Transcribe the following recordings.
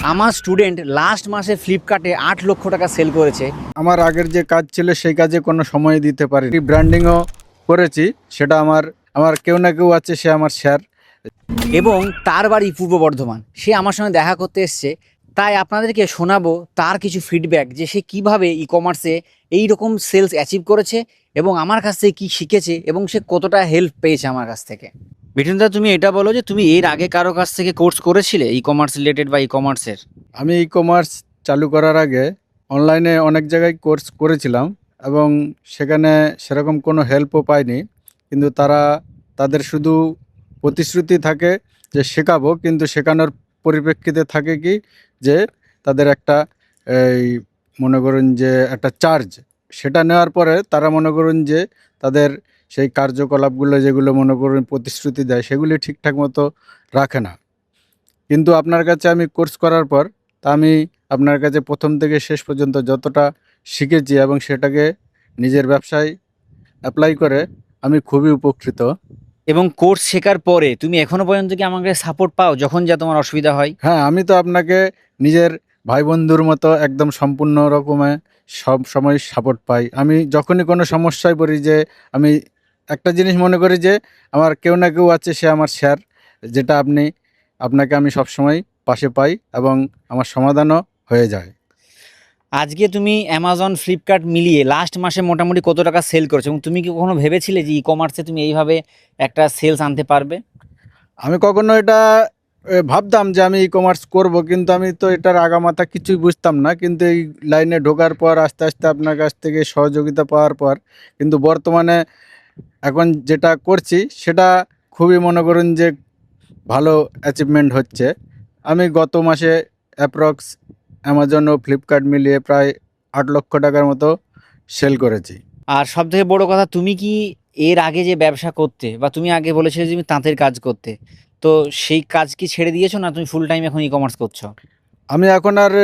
আমার student last মাসে ফ্লিপকার্টে 8 লক্ষ টাকা সেল করেছে। আমার আগের যে কাজ ছিল সেই কাজে কোনো সময় দিতে পারিনি। ব্র্যান্ডিংও করেছি, সেটা আমার আমার কেউ না কেউ আছে, সে আমার স্যার। এবং তার বাড়ি পূর্ব বর্ধমান। সে আমার সঙ্গে দেখা করতে এসছে, তাই আপনাদেরকে শোনাবো তার কিছু ফিডব্যাক যে সে কীভাবে ই কমার্সে এইরকম সেলস অ্যাচিভ করেছে এবং আমার কাছ থেকে কী শিখেছে এবং সে কতটা হেল্প পেয়েছে আমার কাছ থেকে। বিটুনদা, তুমি এটা বলো যে তুমি এর আগে কারো কাছ থেকে কোর্স করেছিলে ই কমার্স রিলেটেড বা ই কমার্সের? আমি ই কমার্স চালু করার আগে অনলাইনে অনেক জায়গায় কোর্স করেছিলাম এবং সেখানে সেরকম কোনো হেল্পও পাইনি। কিন্তু তাদের শুধু প্রতিশ্রুতি থাকে যে শেখাবো, কিন্তু শেখানোর পরিপ্রেক্ষিতে থাকে কি যে তাদের একটা এই মনে করুন যে একটা চার্জ, সেটা নেওয়ার পরে তারা মনে করুন যে তাদের সেই কার্যকলাপগুলো যেগুলো মনে করুন প্রতিশ্রুতি দেয় সেগুলি ঠিকঠাক মতো রাখে না। কিন্তু আপনার কাছে আমি কোর্স করার পর আমি আপনার কাছে প্রথম থেকে শেষ পর্যন্ত যতটা শিখেছি এবং সেটাকে নিজের ব্যবসায় অ্যাপ্লাই করে আমি খুবই উপকৃত। এবং কোর্স শেখার পরে তুমি এখনো পর্যন্ত কি আমাকে সাপোর্ট পাও যখন যা তোমার অসুবিধা হয়? হ্যাঁ, আমি তো আপনাকে নিজের ভাই বন্ধুর মতো একদম সম্পূর্ণ রকমে সব সময় সাপোর্ট পাই। আমি যখনই কোনো সমস্যায় পড়ি, যে আমি একটা জিনিস মনে করি যে আমার কেউ না কেউ আছে, সে আমার স্যার, যেটা আপনাকে আমি সবসময় পাশে পাই এবং আমার সমাধানও হয়ে যায়। আজকে তুমি অ্যামাজন ফ্লিপকার্ট মিলিয়ে লাস্ট মাসে মোটামুটি কত টাকা সেল করেছো এবং তুমি কি কখনো ভেবেছিলে যে ই কমার্সে তুমি এইভাবে একটা সেলস আনতে পারবে? আমি কখনো এটা ভাবতাম যে আমি ই কমার্স করব, কিন্তু আমি তো এটার আগামাথা কিছুই বুঝতাম না। কিন্তু এই লাইনে ঢোকার পর আস্তে আস্তে আপনার কাছ থেকে সহযোগিতা পাওয়ার পর কিন্তু বর্তমানে এখন যেটা করছি সেটা খুবই মনে করুন যে ভালো অ্যাচিভমেন্ট হচ্ছে। আমি গত মাসে অ্যাপ্রক্স অ্যামাজন ও ফ্লিপকার্ট মিলিয়ে প্রায় 8 লক্ষ টাকার মতো সেল করেছি। আর সব থেকে বড় কথা, তুমি কি এর আগে যে ব্যবসা করতে বা তুমি আগে বলেছিলে যে তুমি তাঁতের কাজ করতে, তো সেই কাজ কি ছেড়ে দিয়েছো না তুমি ফুল টাইম এখন ই কমার্স করছো? আমি এখন আর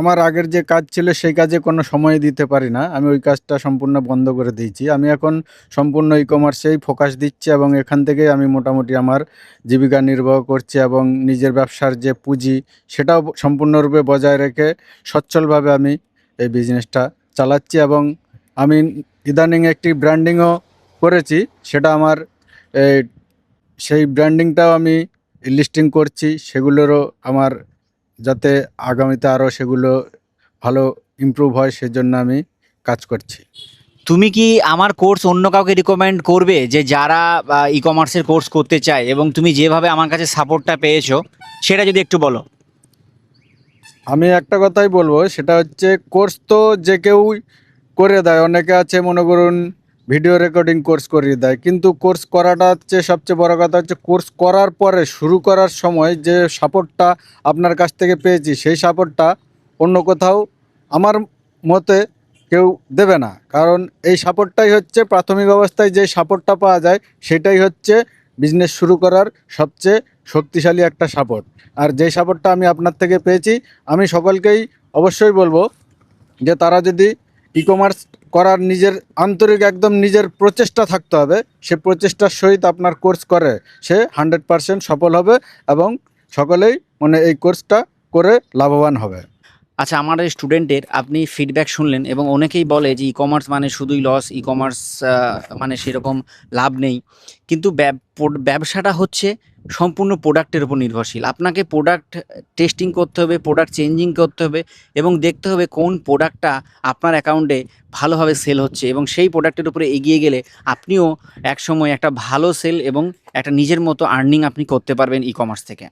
আমার আগের যে কাজ ছিল সেই কাজে কোনো সময় দিতে পারি না। আমি ওই কাজটা সম্পূর্ণ বন্ধ করে দিয়েছি। আমি এখন সম্পূর্ণ ই কমার্সেই ফোকাস দিচ্ছি এবং এখান থেকেই আমি মোটামুটি আমার জীবিকা নির্বাহ করছি এবং নিজের ব্যবসার যে পুঁজি সেটাও সম্পূর্ণরূপে বজায় রেখে সচ্ছলভাবে আমি এই বিজনেসটা চালাচ্ছি। এবং আমি ইদানিং একটি ব্র্যান্ডিংও করেছি, সেটা আমার এই সেই ব্র্যান্ডিংটাও আমি লিস্টিং করছি। সেগুলোরও আমার যাতে আগামীতে আরও সেগুলো ভালো ইমপ্রুভ হয় সেজন্য আমি কাজ করছি। তুমি কি আমার কোর্স অন্য কাউকে রিকমেন্ড করবে যে যারা ই কমার্সের কোর্স করতে চায়, এবং তুমি যেভাবে আমার কাছে সাপোর্টটা পেয়েছো সেটা যদি একটু বলো। আমি একটা কথাই বলবো, সেটা হচ্ছে কোর্স তো যে কেউই করে দেয়। অনেকে আছে মনে করুন ভিডিও রেকর্ডিং কোর্স করিয়ে দেয়, কিন্তু কোর্স করাটা হচ্ছে সবচেয়ে বড় কথা হচ্ছে কোর্স করার পরে শুরু করার সময় যে সাপোর্টটা আপনার কাছ থেকে পেয়েছি সেই সাপোর্টটা অন্য কোথাও আমার মতে কেউ দেবে না। কারণ এই সাপোর্টটাই হচ্ছে প্রাথমিক অবস্থায় যে সাপোর্টটা পাওয়া যায় সেটাই হচ্ছে বিজনেস শুরু করার সবচেয়ে শক্তিশালী একটা সাপোর্ট। আর যেই সাপোর্টটা আমি আপনার থেকে পেয়েছি, আমি সকলকেই অবশ্যই বলবো যে তারা যদি ই কমার্স করার নিজের আন্তরিক একদম নিজের প্রচেষ্টা থাকতে হবে, সে প্রচেষ্টার সহিত আপনার কোর্স করে সে 100% সফল হবে এবং সকলেই মানে এই কোর্সটা করে লাভবান হবে। আচ্ছা, আমার এই স্টুডেন্টের আপনি ফিডব্যাক শুনলেন এবং অনেকেই বলে যে ই কমার্স মানে শুধুই লস, ই কমার্স মানে সেরকম লাভ নেই। কিন্তু ব্যবসাটা হচ্ছে সম্পূর্ণ প্রোডাক্টের উপর নির্ভরশীল। আপনাকে প্রোডাক্ট টেস্টিং করতে হবে, প্রোডাক্ট চেঞ্জিং করতে হবে এবং দেখতে হবে কোন প্রোডাক্টটা আপনার অ্যাকাউন্টে ভালোভাবে সেল হচ্ছে, এবং সেই প্রোডাক্টের উপরে এগিয়ে গেলে আপনিও একসময় একটা ভালো সেল এবং একটা নিজের মতো আর্নিং আপনি করতে পারবেন ই কমার্স থেকে।